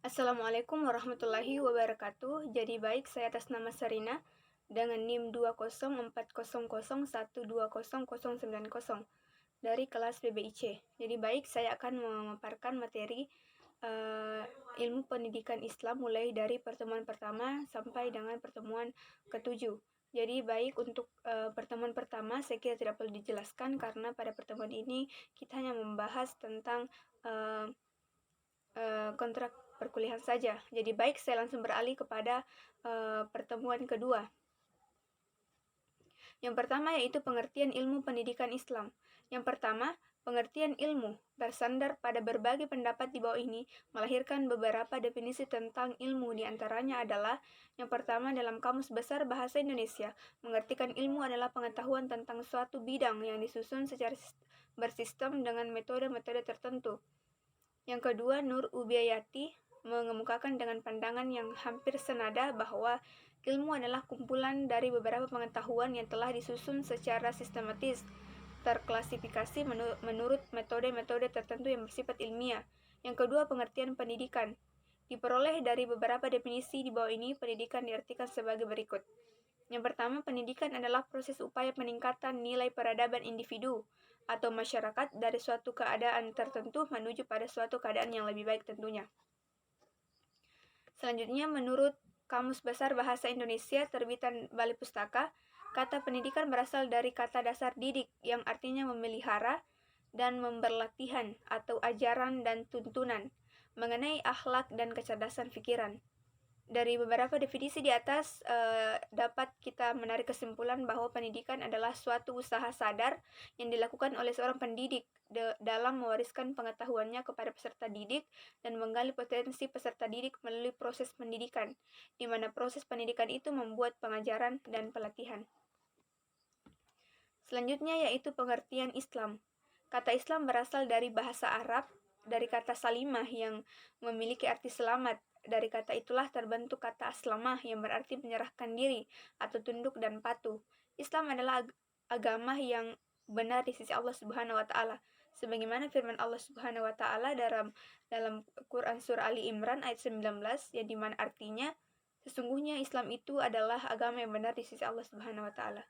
Assalamualaikum warahmatullahi wabarakatuh. Jadi baik, saya atas nama Sarina dengan NIM 20400120090 dari kelas BBIC. Jadi baik, saya akan memaparkan materi ilmu pendidikan Islam mulai dari pertemuan pertama sampai dengan pertemuan ketujuh. Jadi baik untuk pertemuan pertama saya kira tidak perlu dijelaskan karena pada pertemuan ini kita hanya membahas tentang kontrak perkuliahan saja. Jadi baik, saya langsung beralih kepada pertemuan kedua. Yang pertama yaitu pengertian ilmu pendidikan Islam. Yang pertama, pengertian ilmu bersandar pada berbagai pendapat di bawah ini melahirkan beberapa definisi tentang ilmu. Di antaranya adalah yang pertama, dalam Kamus Besar Bahasa Indonesia, mengartikan ilmu adalah pengetahuan tentang suatu bidang yang disusun secara bersistem dengan metode-metode tertentu. Yang kedua, Nur Ubiyati mengemukakan dengan pandangan yang hampir senada bahwa ilmu adalah kumpulan dari beberapa pengetahuan yang telah disusun secara sistematis, terklasifikasi menurut metode-metode tertentu yang bersifat ilmiah. Yang kedua, pengertian pendidikan. Diperoleh dari beberapa definisi di bawah ini, pendidikan diartikan sebagai berikut. Yang pertama, pendidikan adalah proses upaya peningkatan nilai peradaban individu atau masyarakat dari suatu keadaan tertentu menuju pada suatu keadaan yang lebih baik tentunya. Selanjutnya, menurut Kamus Besar Bahasa Indonesia terbitan Balai Pustaka, kata pendidikan berasal dari kata dasar didik yang artinya memelihara dan memberlatihan atau ajaran dan tuntunan mengenai akhlak dan kecerdasan pikiran. Dari beberapa definisi di atas dapat kita menarik kesimpulan bahwa pendidikan adalah suatu usaha sadar yang dilakukan oleh seorang pendidik dalam mewariskan pengetahuannya kepada peserta didik dan menggali potensi peserta didik melalui proses pendidikan, di mana proses pendidikan itu membuat pengajaran dan pelatihan. Selanjutnya yaitu pengertian Islam. Kata Islam berasal dari bahasa Arab, dari kata salimah yang memiliki arti selamat. Dari kata itulah terbentuk kata aslamah yang berarti menyerahkan diri atau tunduk dan patuh. Islam adalah agama yang benar di sisi Allah Subhanahu wa taala. Sebagaimana firman Allah Subhanahu wa taala dalam Quran surah Ali Imran ayat 19 yang dimana artinya sesungguhnya Islam itu adalah agama yang benar di sisi Allah Subhanahu wa taala.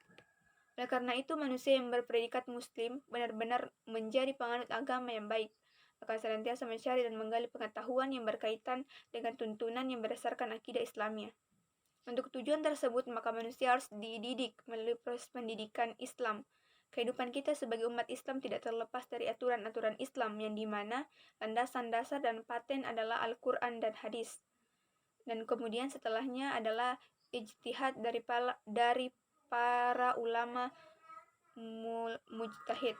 Oleh karena itu, manusia yang berpredikat muslim benar-benar menjadi penganut agama yang baik, akan senantiasa mencari dan menggali pengetahuan yang berkaitan dengan tuntunan yang berdasarkan akidah Islamia. Untuk tujuan tersebut, maka manusia harus dididik melalui proses pendidikan Islam. Kehidupan kita sebagai umat Islam tidak terlepas dari aturan-aturan Islam yang dimana landasan dasar dan paten adalah Al-Quran dan hadis. Dan kemudian setelahnya adalah ijtihad dari para ulama mujtahid.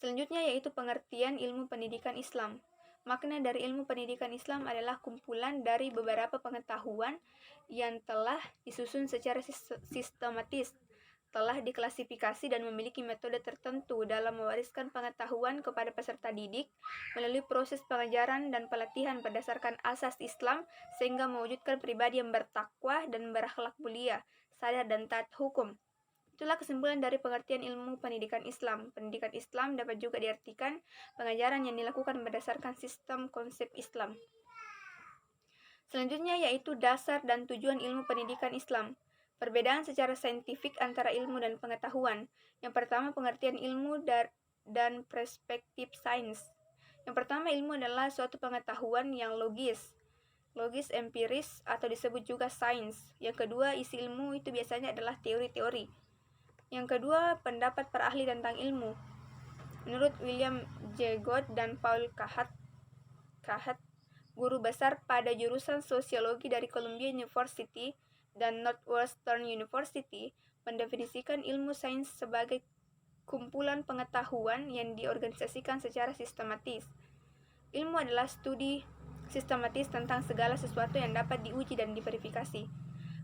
Selanjutnya yaitu pengertian ilmu pendidikan Islam. Makna dari ilmu pendidikan Islam adalah kumpulan dari beberapa pengetahuan yang telah disusun secara sistematis, telah diklasifikasi dan memiliki metode tertentu dalam mewariskan pengetahuan kepada peserta didik melalui proses pengajaran dan pelatihan berdasarkan asas Islam sehingga mewujudkan pribadi yang bertakwa dan berakhlak mulia, sadar dan taat hukum. Itulah kesimpulan dari pengertian ilmu pendidikan Islam. Pendidikan Islam dapat juga diartikan pengajaran yang dilakukan berdasarkan sistem konsep Islam. Selanjutnya yaitu dasar dan tujuan ilmu pendidikan Islam. Perbedaan secara saintifik antara ilmu dan pengetahuan. Yang pertama, pengertian ilmu dan perspektif sains. Yang pertama, ilmu adalah suatu pengetahuan yang logis empiris atau disebut juga sains. Yang kedua, isi ilmu itu biasanya adalah teori-teori. Yang kedua, pendapat para ahli tentang ilmu. Menurut William J. Godd dan Paul Kahat, guru besar pada jurusan sosiologi dari Columbia University dan Northwestern University, mendefinisikan ilmu sains sebagai kumpulan pengetahuan yang diorganisasikan secara sistematis. Ilmu adalah studi sistematis tentang segala sesuatu yang dapat diuji dan diverifikasi.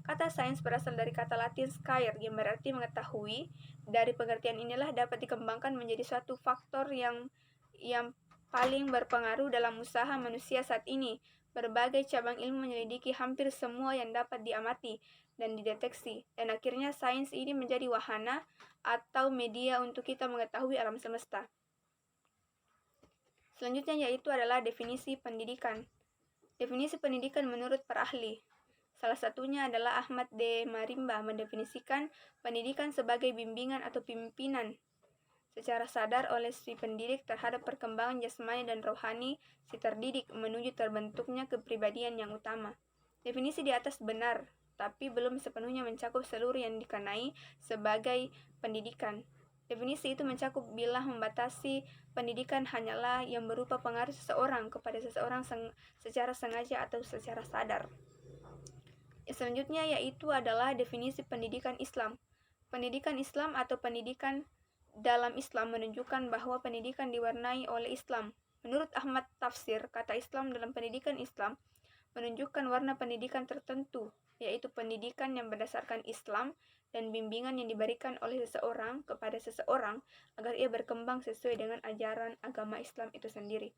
Kata sains berasal dari kata Latin scire yang berarti mengetahui. Dari pengertian inilah dapat dikembangkan menjadi suatu faktor yang paling berpengaruh dalam usaha manusia saat ini. Berbagai cabang ilmu menyelidiki hampir semua yang dapat diamati dan dideteksi. Dan akhirnya sains ini menjadi wahana atau media untuk kita mengetahui alam semesta. Selanjutnya yaitu adalah definisi pendidikan. Definisi pendidikan menurut para ahli. Salah satunya adalah Ahmad D. Marimba mendefinisikan pendidikan sebagai bimbingan atau pimpinan secara sadar oleh si pendidik terhadap perkembangan jasmani dan rohani si terdidik menuju terbentuknya kepribadian yang utama. Definisi di atas benar, tapi belum sepenuhnya mencakup seluruh yang dikenai sebagai pendidikan. Definisi itu mencakup bila membatasi pendidikan hanyalah yang berupa pengaruh seseorang kepada seseorang secara sengaja atau secara sadar. Selanjutnya yaitu adalah definisi pendidikan Islam. Pendidikan Islam atau pendidikan dalam Islam menunjukkan bahwa pendidikan diwarnai oleh Islam. Menurut Ahmad Tafsir, kata Islam dalam pendidikan Islam menunjukkan warna pendidikan tertentu, yaitu pendidikan yang berdasarkan Islam dan bimbingan yang diberikan oleh seseorang kepada seseorang agar ia berkembang sesuai dengan ajaran agama Islam itu sendiri.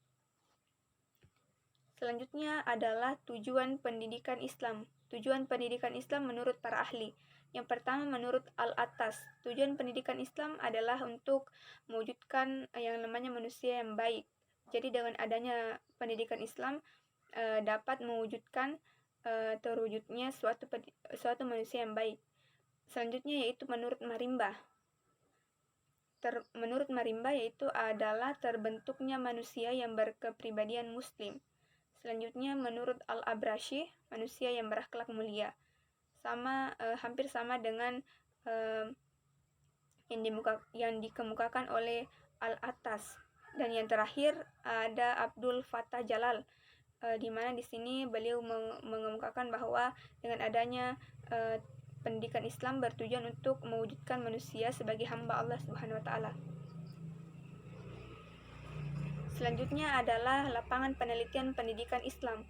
Selanjutnya adalah tujuan pendidikan Islam. Tujuan pendidikan Islam menurut para ahli. Yang pertama menurut Al-Attas, tujuan pendidikan Islam adalah untuk mewujudkan yang namanya manusia yang baik. Jadi dengan adanya pendidikan Islam dapat mewujudkan terwujudnya suatu manusia yang baik. Selanjutnya yaitu menurut Marimba. Menurut Marimba yaitu adalah terbentuknya manusia yang berkepribadian muslim. Selanjutnya menurut Al-Abrashi, manusia yang berakhlak mulia. Hampir sama dengan yang dikemukakan oleh Al-Attas. Dan yang terakhir ada Abdul Fattah Jalal, di mana di sini beliau mengemukakan bahwa dengan adanya pendidikan Islam bertujuan untuk mewujudkan manusia sebagai hamba Allah Subhanahu wa taala. Selanjutnya adalah lapangan penelitian pendidikan Islam.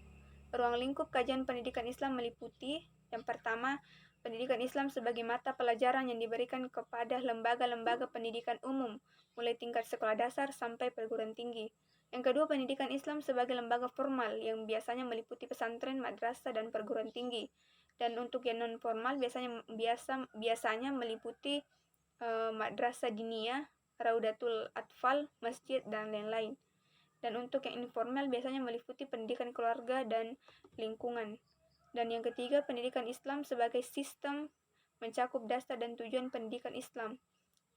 Ruang lingkup kajian pendidikan Islam meliputi yang pertama, pendidikan Islam sebagai mata pelajaran yang diberikan kepada lembaga-lembaga pendidikan umum, mulai tingkat sekolah dasar sampai perguruan tinggi. Yang kedua, pendidikan Islam sebagai lembaga formal yang biasanya meliputi pesantren, madrasah, dan perguruan tinggi. Dan untuk yang non formal biasanya meliputi madrasah diniyah, Raudatul Atfal, masjid, dan lain-lain. Dan untuk yang informal biasanya meliputi pendidikan keluarga dan lingkungan. Dan yang ketiga, pendidikan Islam sebagai sistem mencakup dasar dan tujuan pendidikan Islam.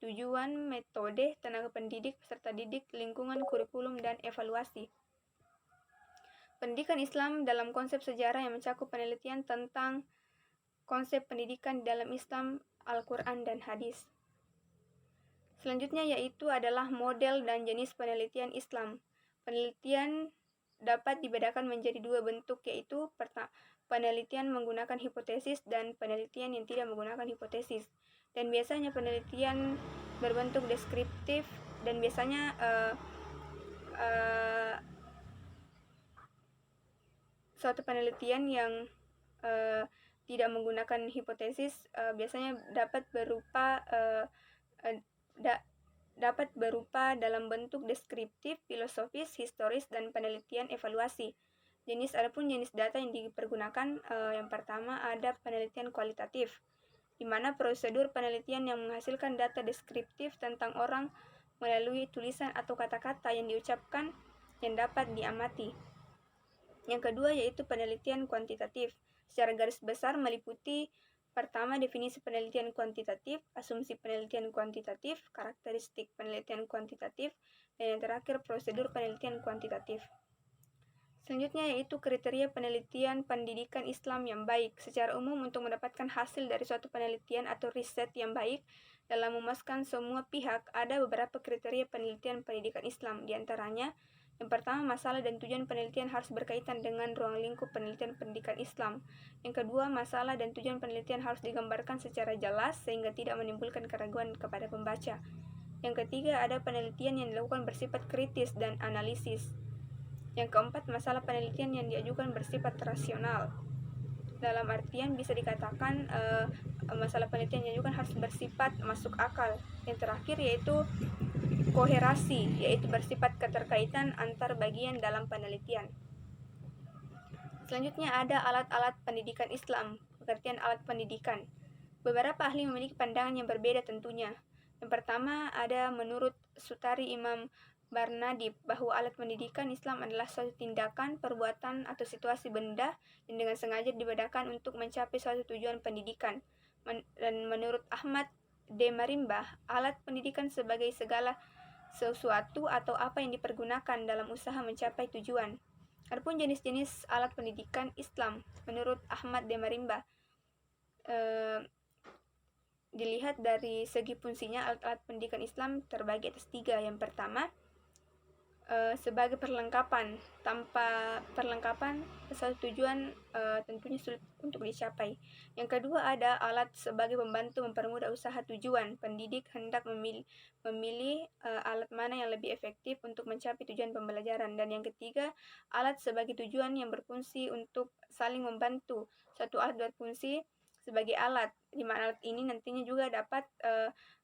Tujuan, metode, tenaga pendidik, peserta didik, lingkungan, kurikulum, dan evaluasi. Pendidikan Islam dalam konsep sejarah yang mencakup penelitian tentang konsep pendidikan dalam Islam, Al-Quran, dan hadis. Selanjutnya yaitu adalah model dan jenis penelitian Islam. Penelitian dapat dibedakan menjadi dua bentuk, yaitu penelitian menggunakan hipotesis dan penelitian yang tidak menggunakan hipotesis. Dan biasanya penelitian berbentuk deskriptif dan biasanya suatu penelitian yang tidak menggunakan hipotesis biasanya dapat berupa dalam bentuk deskriptif, filosofis, historis, dan penelitian evaluasi. Adapun jenis data yang dipergunakan, yang pertama ada penelitian kualitatif, di mana prosedur penelitian yang menghasilkan data deskriptif tentang orang melalui tulisan atau kata-kata yang diucapkan yang dapat diamati. Yang kedua yaitu penelitian kuantitatif. Secara garis besar meliputi pertama, definisi penelitian kuantitatif, asumsi penelitian kuantitatif, karakteristik penelitian kuantitatif, dan yang terakhir prosedur penelitian kuantitatif. Selanjutnya yaitu kriteria penelitian pendidikan Islam yang baik. Secara umum untuk mendapatkan hasil dari suatu penelitian atau riset yang baik dalam memuaskan semua pihak, ada beberapa kriteria penelitian pendidikan Islam. Di antaranya, yang pertama, masalah dan tujuan penelitian harus berkaitan dengan ruang lingkup penelitian pendidikan Islam. Yang kedua, masalah dan tujuan penelitian harus digambarkan secara jelas sehingga tidak menimbulkan keraguan kepada pembaca. Yang ketiga, ada penelitian yang dilakukan bersifat kritis dan analisis. Yang keempat, masalah penelitian yang diajukan bersifat rasional. Dalam artian bisa dikatakan masalah penelitian yang diajukan harus bersifat masuk akal. Yang terakhir yaitu koherasi, yaitu bersifat keterkaitan antar bagian dalam penelitian. Selanjutnya ada alat-alat pendidikan Islam, pengertian alat pendidikan. Beberapa ahli memiliki pandangan yang berbeda tentunya. Yang pertama ada menurut Sutari Imam Barnadib bahwa alat pendidikan Islam adalah suatu tindakan, perbuatan, atau situasi benda yang dengan sengaja dibedakan untuk mencapai suatu tujuan pendidikan. Dan menurut Ahmad D. Marimbah, alat pendidikan sebagai segala sesuatu atau apa yang dipergunakan dalam usaha mencapai tujuan. Adapun jenis-jenis alat pendidikan Islam, menurut Ahmad D. Marimbah, dilihat dari segi fungsinya, alat-alat pendidikan Islam terbagi atas 3. Yang pertama, sebagai perlengkapan. Tanpa perlengkapan, suatu tujuan tentunya sulit untuk dicapai. Yang kedua, ada alat sebagai pembantu mempermudah usaha tujuan. Pendidik hendak memilih alat mana yang lebih efektif untuk mencapai tujuan pembelajaran. Dan yang ketiga, alat sebagai tujuan yang berfungsi untuk saling membantu. Suatu alat berfungsi sebagai alat, di mana alat ini nantinya juga dapat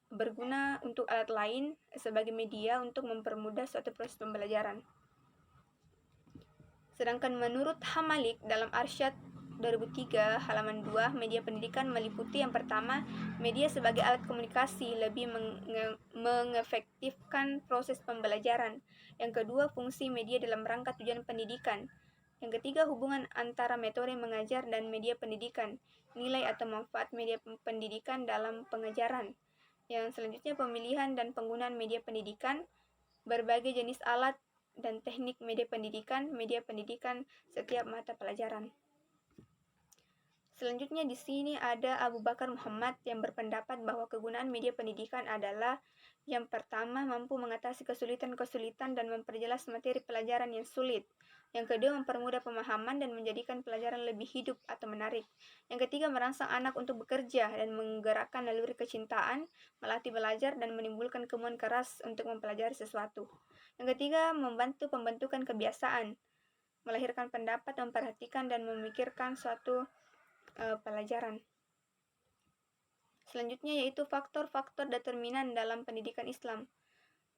berguna untuk alat lain sebagai media untuk mempermudah suatu proses pembelajaran. Sedangkan menurut Hamalik dalam Arsyad 2003 halaman 2, media pendidikan meliputi yang pertama, media sebagai alat komunikasi lebih mengefektifkan proses pembelajaran. Yang kedua, fungsi media dalam rangka tujuan pendidikan. Yang ketiga, hubungan antara metode mengajar dan media pendidikan, nilai atau manfaat media pendidikan dalam pengajaran. Yang selanjutnya, pemilihan dan penggunaan media pendidikan, berbagai jenis alat dan teknik media pendidikan setiap mata pelajaran. Selanjutnya di sini ada Abu Bakar Muhammad yang berpendapat bahwa kegunaan media pendidikan adalah yang pertama, mampu mengatasi kesulitan-kesulitan dan memperjelas materi pelajaran yang sulit. Yang kedua, mempermudah pemahaman dan menjadikan pelajaran lebih hidup atau menarik. Yang ketiga, merangsang anak untuk bekerja dan menggerakkan naluri kecintaan, melatih belajar dan menimbulkan kemauan keras untuk mempelajari sesuatu. Yang ketiga, membantu pembentukan kebiasaan, melahirkan pendapat, memperhatikan dan memikirkan suatu pelajaran. Selanjutnya yaitu faktor-faktor determinan dalam pendidikan Islam.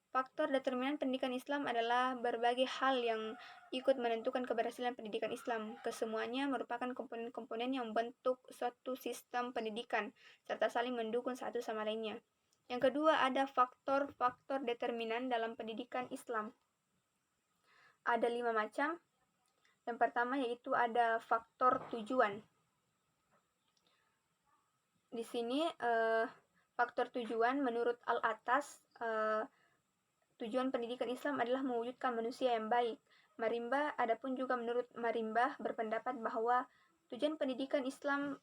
Faktor determinan pendidikan Islam adalah berbagai hal yang ikut menentukan keberhasilan pendidikan Islam. Kesemuanya merupakan komponen-komponen yang membentuk suatu sistem pendidikan, serta saling mendukung satu sama lainnya. Yang kedua, ada faktor-faktor determinan dalam pendidikan Islam. Ada 5 macam. Yang pertama yaitu ada faktor tujuan. Di sini faktor tujuan menurut Al-Atas, tujuan pendidikan Islam adalah mewujudkan manusia yang baik. Marimbah, adapun juga menurut Marimbah berpendapat bahwa tujuan pendidikan Islam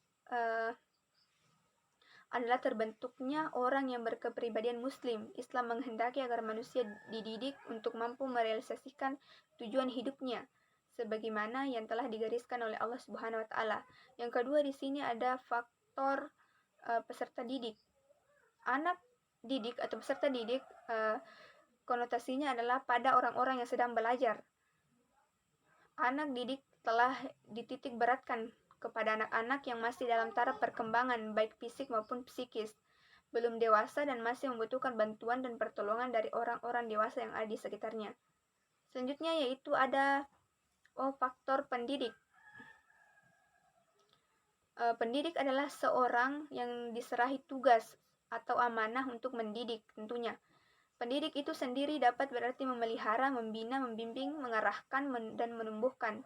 adalah terbentuknya orang yang berkepribadian Muslim. Islam menghendaki agar manusia dididik untuk mampu merealisasikan tujuan hidupnya, sebagaimana yang telah digariskan oleh Allah Subhanahu wa Ta'ala. Yang kedua, di sini ada faktor peserta didik. Anak didik atau peserta didik konotasinya adalah pada orang-orang yang sedang belajar. Anak didik telah dititik beratkan kepada anak-anak yang masih dalam taraf perkembangan baik fisik maupun psikis, belum dewasa dan masih membutuhkan bantuan dan pertolongan dari orang-orang dewasa yang ada di sekitarnya. Selanjutnya yaitu ada faktor pendidik. Pendidik adalah seorang yang diserahi tugas atau amanah untuk mendidik tentunya. Pendidik itu sendiri dapat berarti memelihara, membina, membimbing, mengarahkan, dan menumbuhkan.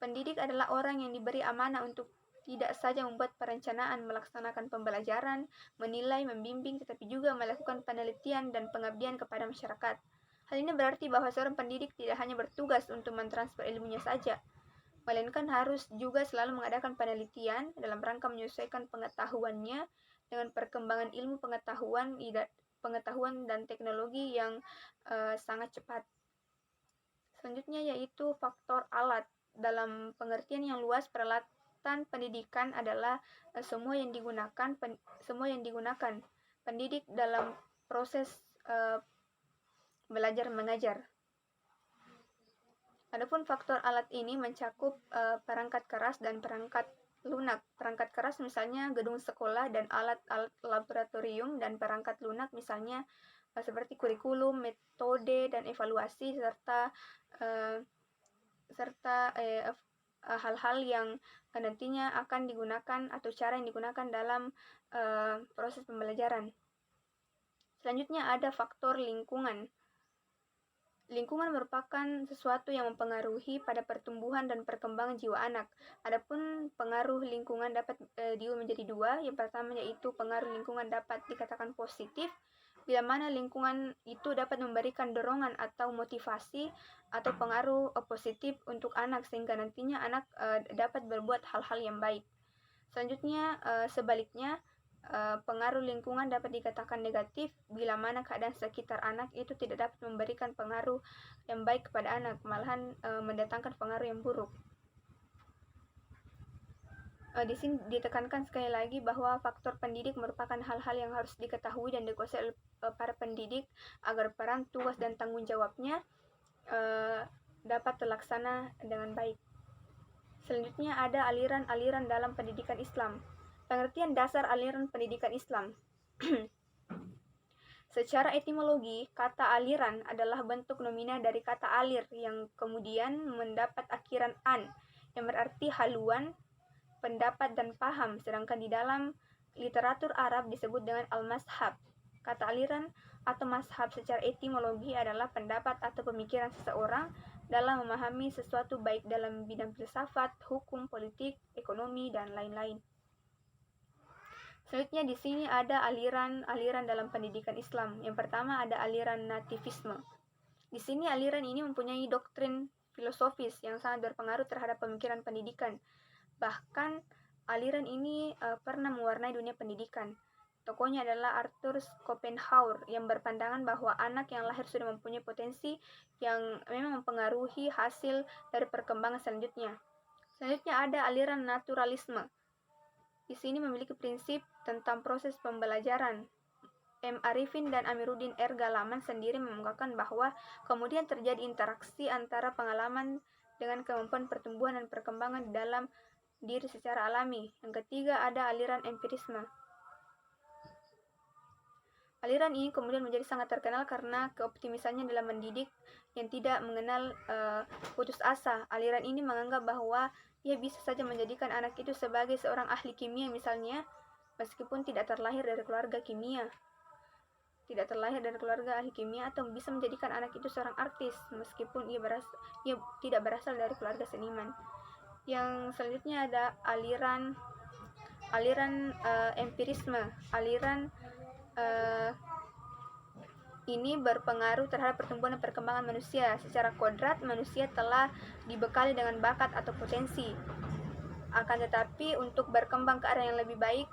Pendidik adalah orang yang diberi amanah untuk tidak saja membuat perencanaan, melaksanakan pembelajaran, menilai, membimbing, tetapi juga melakukan penelitian dan pengabdian kepada masyarakat. Hal ini berarti bahwa seorang pendidik tidak hanya bertugas untuk mentransfer ilmunya saja, melainkan harus juga selalu mengadakan penelitian dalam rangka menyesuaikan pengetahuannya dengan perkembangan ilmu pengetahuan dan teknologi yang sangat cepat. Selanjutnya yaitu faktor alat. Dalam pengertian yang luas, peralatan pendidikan adalah semua yang digunakan pendidik dalam proses belajar mengajar. Adapun faktor alat ini mencakup perangkat keras dan perangkat lunak. Perangkat keras misalnya gedung sekolah dan alat-alat laboratorium, dan perangkat lunak misalnya seperti kurikulum, metode dan evaluasi serta hal-hal yang nantinya akan digunakan atau cara yang digunakan dalam proses pembelajaran. Selanjutnya ada faktor lingkungan. Lingkungan merupakan sesuatu yang mempengaruhi pada pertumbuhan dan perkembangan jiwa anak. Adapun pengaruh lingkungan dapat diulas menjadi dua. Yang pertama yaitu pengaruh lingkungan dapat dikatakan positif, bila mana lingkungan itu dapat memberikan dorongan atau motivasi atau pengaruh positif untuk anak sehingga nantinya anak dapat berbuat hal-hal yang baik. Selanjutnya sebaliknya, pengaruh lingkungan dapat dikatakan negatif bila mana keadaan sekitar anak itu tidak dapat memberikan pengaruh yang baik kepada anak, malahan mendatangkan pengaruh yang buruk. Di sini ditekankan sekali lagi bahwa faktor pendidik merupakan hal-hal yang harus diketahui dan dikuasai oleh para pendidik agar peran, tugas, dan tanggung jawabnya dapat terlaksana dengan baik. Selanjutnya ada aliran-aliran dalam pendidikan Islam. Pengertian dasar aliran pendidikan Islam. Secara etimologi, kata aliran adalah bentuk nominal dari kata alir yang kemudian mendapat akhiran an, yang berarti haluan, pendapat, dan paham, sedangkan di dalam literatur Arab disebut dengan al-mazhab. Kata aliran atau mazhab secara etimologi adalah pendapat atau pemikiran seseorang dalam memahami sesuatu baik dalam bidang filsafat, hukum, politik, ekonomi, dan lain-lain. Selanjutnya di sini ada aliran-aliran dalam pendidikan Islam. Yang pertama ada aliran nativisme. Di sini aliran ini mempunyai doktrin filosofis yang sangat berpengaruh terhadap pemikiran pendidikan. Bahkan aliran ini pernah mewarnai dunia pendidikan. Tokohnya adalah Arthur Schopenhauer yang berpandangan bahwa anak yang lahir sudah mempunyai potensi yang memang mempengaruhi hasil dari perkembangan selanjutnya. Selanjutnya ada aliran naturalisme. Di sini memiliki prinsip tentang proses pembelajaran. M. Arifin dan Amiruddin R. Galaman sendiri mengungkapkan bahwa kemudian terjadi interaksi antara pengalaman dengan kemampuan pertumbuhan dan perkembangan dalam diri secara alami. Yang ketiga ada aliran empirisme. Aliran ini kemudian menjadi sangat terkenal karena keoptimisannya dalam mendidik yang tidak mengenal putus asa. Aliran ini menganggap bahwa ia bisa saja menjadikan anak itu sebagai seorang ahli kimia misalnya, meskipun tidak terlahir dari keluarga kimia. Tidak terlahir dari keluarga ahli kimia, atau bisa menjadikan anak itu seorang artis meskipun ia tidak berasal dari keluarga seniman. Yang selanjutnya ada aliran empirisme. Aliran ini berpengaruh terhadap pertumbuhan dan perkembangan manusia. Secara kodrat, manusia telah dibekali dengan bakat atau potensi. Akan tetapi, untuk berkembang ke arah yang lebih baik,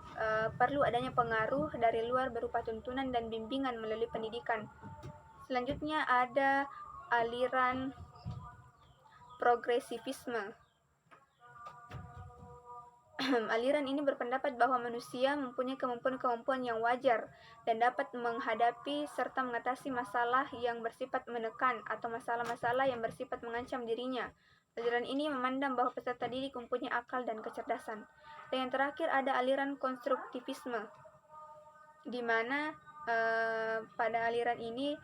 perlu adanya pengaruh dari luar berupa tuntunan dan bimbingan melalui pendidikan. Selanjutnya ada aliran progresivisme. Aliran ini berpendapat bahwa manusia mempunyai kemampuan-kemampuan yang wajar dan dapat menghadapi serta mengatasi masalah yang bersifat menekan atau masalah-masalah yang bersifat mengancam dirinya. Aliran ini memandang bahwa peserta didik mempunyai akal dan kecerdasan. Dan yang terakhir ada aliran konstruktivisme, di mana pada aliran ini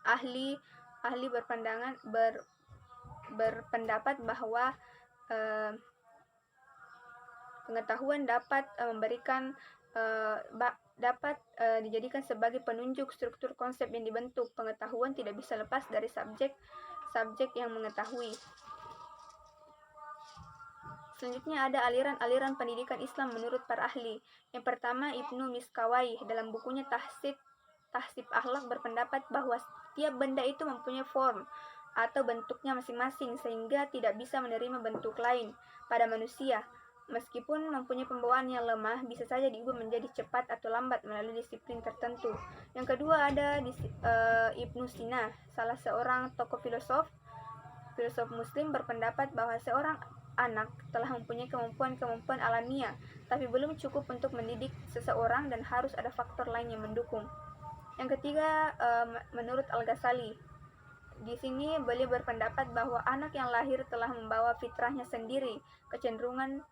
ahli berpendapat bahwa pengetahuan dapat dijadikan sebagai penunjuk struktur konsep yang dibentuk. Pengetahuan tidak bisa lepas dari subjek yang mengetahui. Selanjutnya ada aliran-aliran pendidikan Islam menurut para ahli. Yang pertama, Ibnu Miskawai dalam bukunya Tahsib Akhlak berpendapat bahwa setiap benda itu mempunyai form atau bentuknya masing-masing sehingga tidak bisa menerima bentuk lain pada manusia. Meskipun mempunyai pembawaan yang lemah, bisa saja diubah menjadi cepat atau lambat melalui disiplin tertentu. Yang kedua ada Ibnu Sina, salah seorang tokoh filosof Muslim, berpendapat bahwa seorang anak telah mempunyai kemampuan alamiah, tapi belum cukup untuk mendidik seseorang dan harus ada faktor lain yang mendukung. Yang ketiga, menurut Al-Ghazali, di sini beliau berpendapat bahwa anak yang lahir telah membawa fitrahnya sendiri, kecenderungan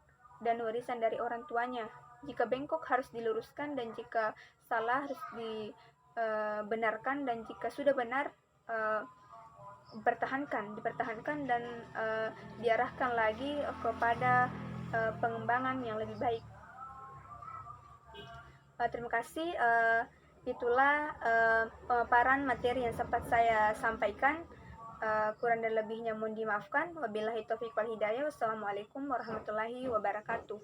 dan warisan dari orang tuanya. Jika bengkok harus diluruskan, dan jika salah harus dibenarkan, dan jika sudah benar dipertahankan dan diarahkan lagi kepada pengembangan yang lebih baik. Terima kasih. itulah pemaparan materi yang sempat saya sampaikan. Kurang dan lebihnya mohon dimaafkan. Wabillahi taufiq wal hidayah. Wassalamualaikum warahmatullahi wabarakatuh.